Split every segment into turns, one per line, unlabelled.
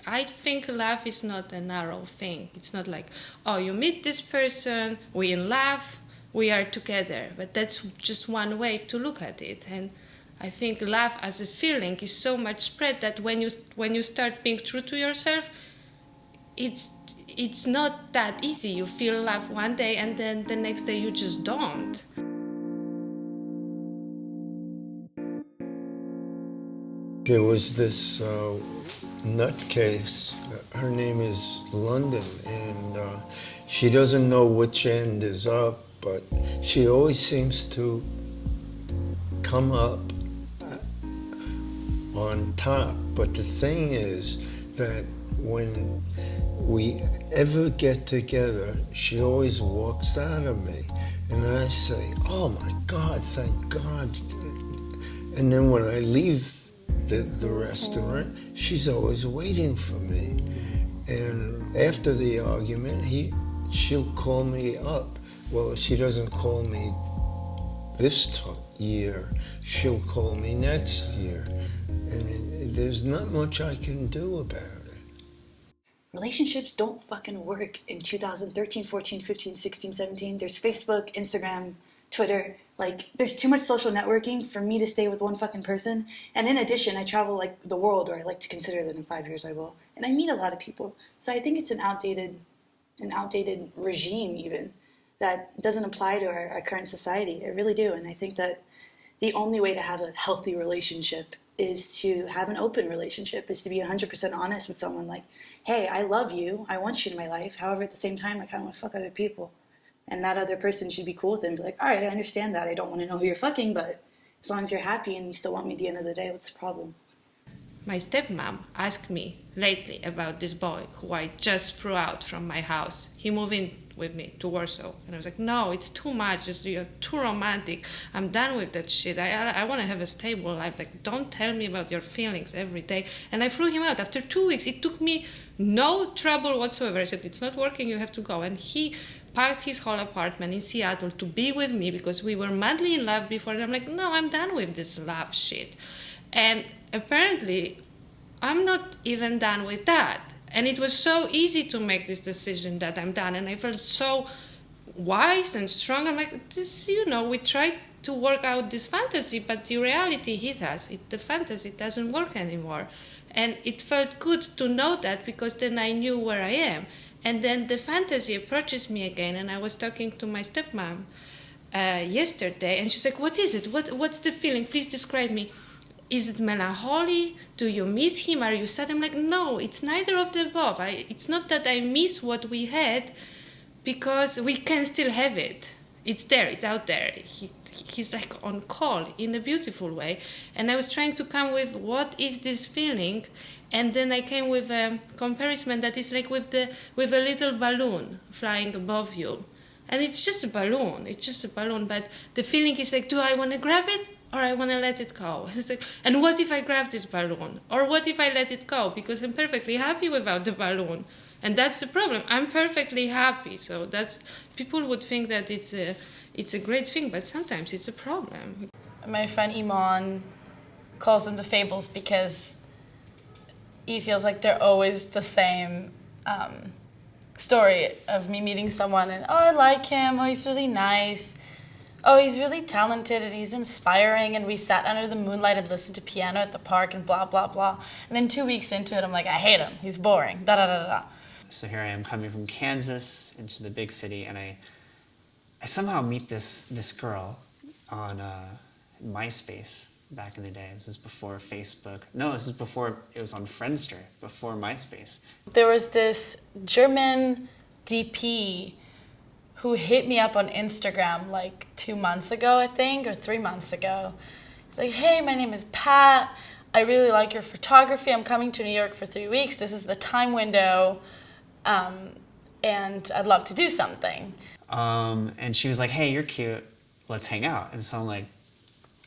I think love is not a narrow thing. It's not like, oh, you meet this person, we in love, we are together. But that's just one way to look at it. And I think love as a feeling is so much spread that when you start being true to yourself, it's not that easy. You feel love one day and then the next day you just don't.
There was this nutcase. Her name is London, and she doesn't know which end is up, but she always seems to come up on top. But the thing is that when we ever get together, she always walks out of me. And I say, oh my God, thank God. And then when I leave the restaurant, she's always waiting for me. And after the argument, she'll call me up. Well, if she doesn't call me this year, she'll call me next year. And there's not much I can do about it.
Relationships don't fucking work in 2013, 14, 15, 16, 17. There's Facebook, Instagram, Twitter. Like, there's too much social networking for me to stay with one fucking person. And in addition, I travel like the world, or I like to consider that in 5 years I will. And I meet a lot of people. So I think it's an outdated regime even that doesn't apply to our current society. I really do. And I think that the only way to have a healthy relationship is to have an open relationship, is to be 100% honest with someone. Like, hey, I love you. I want you in my life. However, at the same time, I kind of want to fuck other people. And that other person should be cool with it and be like, all right, I understand that. I don't want to know who you're fucking, but as long as you're happy and you still want me at the end of the day, what's the problem?
My stepmom asked me lately about this boy who I just threw out from my house. He moved in with me to Warsaw. And I was like, no, it's too much. You're too romantic. I'm done with that shit. I want to have a stable life. Like, don't tell me about your feelings every day. And I threw him out. After 2 weeks, it took me no trouble whatsoever. I said, it's not working, you have to go. And he packed his whole apartment in Seattle to be with me because we were madly in love before. And I'm like, no, I'm done with this love shit. And apparently, I'm not even done with that. And it was so easy to make this decision that I'm done. And I felt so wise and strong. I'm like, this, we tried to work out this fantasy, but the reality hit us. The fantasy doesn't work anymore. And it felt good to know that because then I knew where I am. And then the fantasy approaches me again. And I was talking to my stepmom yesterday. And she's like, what is it? What's the feeling? Please describe me. Is it melancholy? Do you miss him? Are you sad? I'm like, no, it's neither of the above. It's not that I miss what we had because we can still have it. It's there, it's out there. He's like on call in a beautiful way. And I was trying to come with what is this feeling? And then I came with a comparison that is like with a little balloon flying above you. And it's just a balloon. But the feeling is like, do I want to grab it? Or I want to let it go. It's like, and what if I grab this balloon? Or what if I let it go? Because I'm perfectly happy without the balloon. And that's the problem. I'm perfectly happy. So people would think that it's a great thing, but sometimes it's a problem.
My friend Iman calls them the fables because he feels like they're always the same story of me meeting someone and, oh, I like him, oh, he's really nice. Oh, he's really talented and he's inspiring, and we sat under the moonlight and listened to piano at the park and blah, blah, blah. And then 2 weeks into it, I'm like, I hate him. He's boring, da-da-da-da-da.
So here I am coming from Kansas into the big city, and I somehow meet this girl on MySpace back in the day. This was before Facebook. No, this is before, it was on Friendster, before MySpace.
There was this German DP who hit me up on Instagram like 2 months ago, I think, or 3 months ago. He's like, hey, my name is Pat. I really like your photography. I'm coming to New York for 3 weeks. This is the time window, and I'd love to do something.
And she was like, hey, you're cute. Let's hang out. And so I'm like,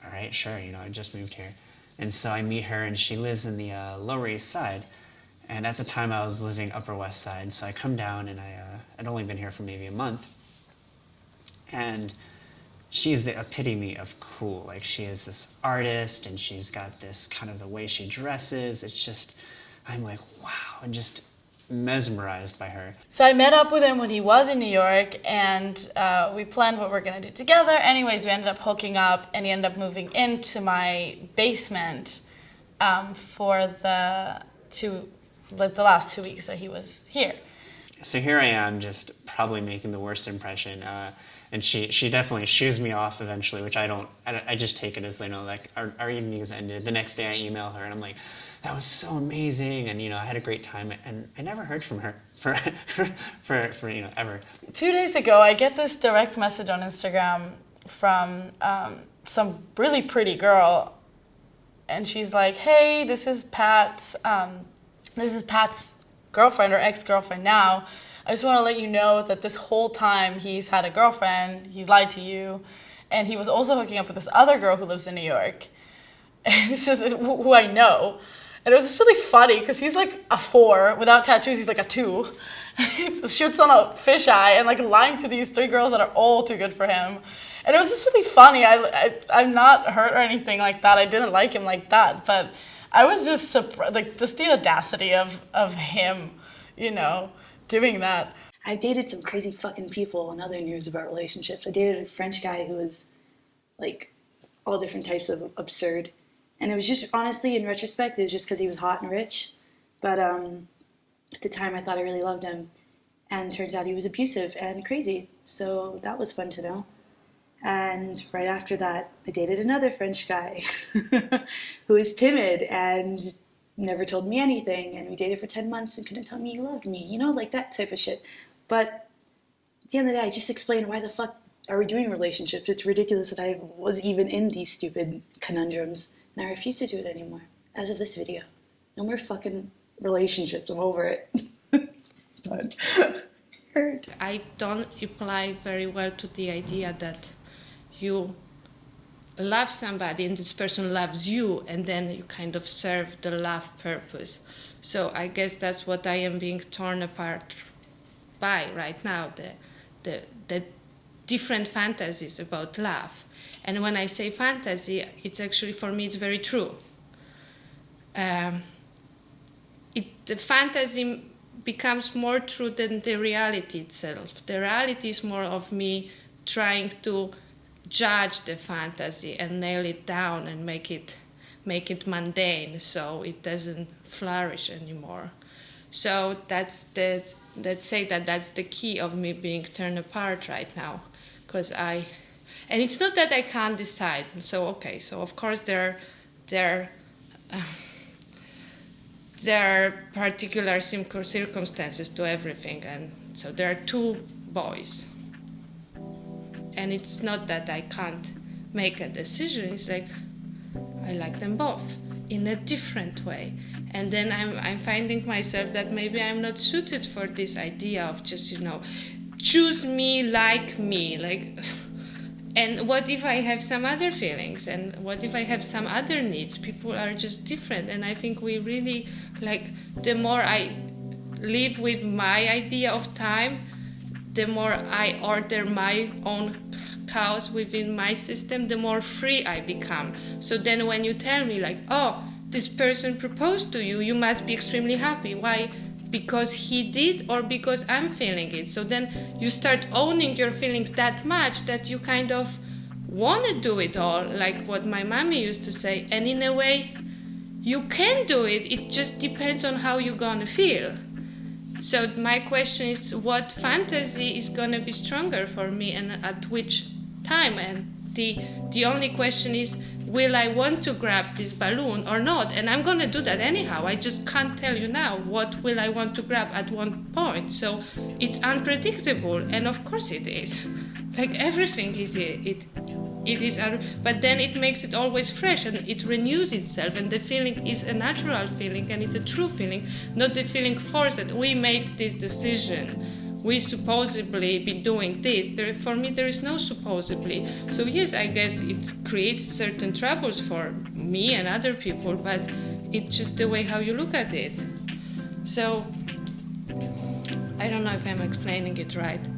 all right, sure. I just moved here. And so I meet her, and she lives in the Lower East Side. And at the time, I was living Upper West Side. So I come down, and I'd only been here for maybe a month. And she's the epitome of cool. Like, she is this artist, and she's got this kind of the way she dresses. It's just I'm like, wow, and just mesmerized by her.
So I met up with him when he was in New York, and we planned what we're gonna do together. Anyways, we ended up hooking up, and he ended up moving into my basement for the last 2 weeks that he was here.
So here I am, just probably making the worst impression. And she definitely shoos me off eventually, which I just take it as, you know, like our evening has ended. The next day I email her and I'm like, that was so amazing, and, you know, I had a great time, and I never heard from her for you know, ever.
2 days ago, I get this direct message on Instagram from some really pretty girl, and she's like, hey, this is Pat's girlfriend or ex-girlfriend now. I just want to let you know that this whole time he's had a girlfriend, he's lied to you, and he was also hooking up with this other girl who lives in New York. And it's just who I know. And it was just really funny because he's like a 4. Without tattoos, he's like a 2. He shoots on a fisheye and like lying to these 3 girls that are all too good for him. And it was just really funny. I'm not hurt or anything like that. I didn't like him like that. But I was just surprised, like, just the audacity of him, you know, doing that.
I've dated some crazy fucking people in other news about relationships. I dated a French guy who was like all different types of absurd. And it was just, honestly, in retrospect, it was just because he was hot and rich. But at the time, I thought I really loved him. And turns out he was abusive and crazy. So that was fun to know. And right after that, I dated another French guy who was timid and never told me anything. And we dated for 10 months and couldn't tell me he loved me. You know, like that type of shit. But at the end of the day, I just explained why the fuck are we doing relationships. It's ridiculous that I was even in these stupid conundrums. And I refuse to do it anymore. As of this video. No more fucking relationships. I'm over it. But hurt.
I don't apply very well to the idea that you love somebody and this person loves you, and then you kind of serve the love purpose. So I guess that's what I am being torn apart by right now, the different fantasies about love. And when I say fantasy, it's actually, for me, it's very true. The fantasy becomes more true than the reality itself. The reality is more of me trying to judge the fantasy and nail it down and make it mundane so it doesn't flourish anymore. So let's say that's the key of me being torn apart right now, because and it's not that I can't decide. So okay, so of course there are particular circumstances to everything, and so there are 2 boys. And it's not that I can't make a decision. It's like I like them both in a different way. And then I'm finding myself that maybe I'm not suited for this idea of just, you know, choose me, like me, like. And what if I have some other feelings? And what if I have some other needs? People are just different. And I think we really, like, the more I live with my idea of time, the more I order my own chaos within my system, the more free I become. So then when you tell me, like, oh, this person proposed to you, you must be extremely happy. Why? Because he did, or because I'm feeling it. So then you start owning your feelings that much that you kind of want to do it all, like what my mommy used to say. And in a way, you can do it. It just depends on how you're going to feel. So my question is, what fantasy is going to be stronger for me and at which time? And the only question is, will I want to grab this balloon or not? And I'm going to do that anyhow. I just can't tell you now what will I want to grab at one point. So it's unpredictable, and of course it is. Like everything is but then it makes it always fresh and it renews itself, and the feeling is a natural feeling and it's a true feeling, not the feeling forced that we made this decision. We supposedly be doing this. For me, there is no supposedly. So yes, I guess it creates certain troubles for me and other people, but it's just the way how you look at it. So I don't know if I'm explaining it right.